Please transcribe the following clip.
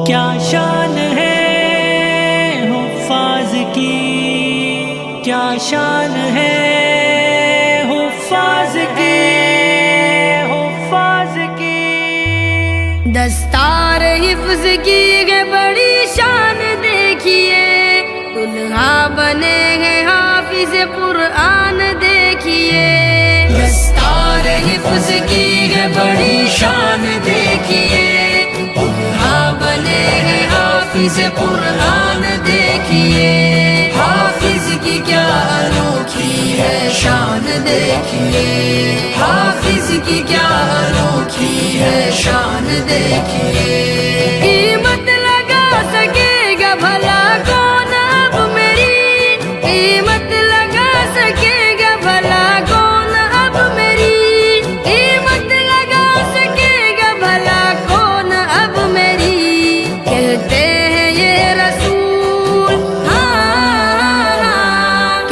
کیا شان ہے حفاظ کی، کیا شان ہے حفاظ کی، حفاظ کی۔ دستار حفظ کی ہے بڑی شان دیکھیے، دلہا بنے ہیں حافظ قرآن دیکھیے۔ دستار حفظ کی ہے بڑی شان دیکھیے، دلہا بنے ہیں حافظ قرآن دیکھیے۔ حافظ کی کیا انوکھی ہے شان دیکھیے، حافظ کی کیا انوکھی ہے شان دیکھیے۔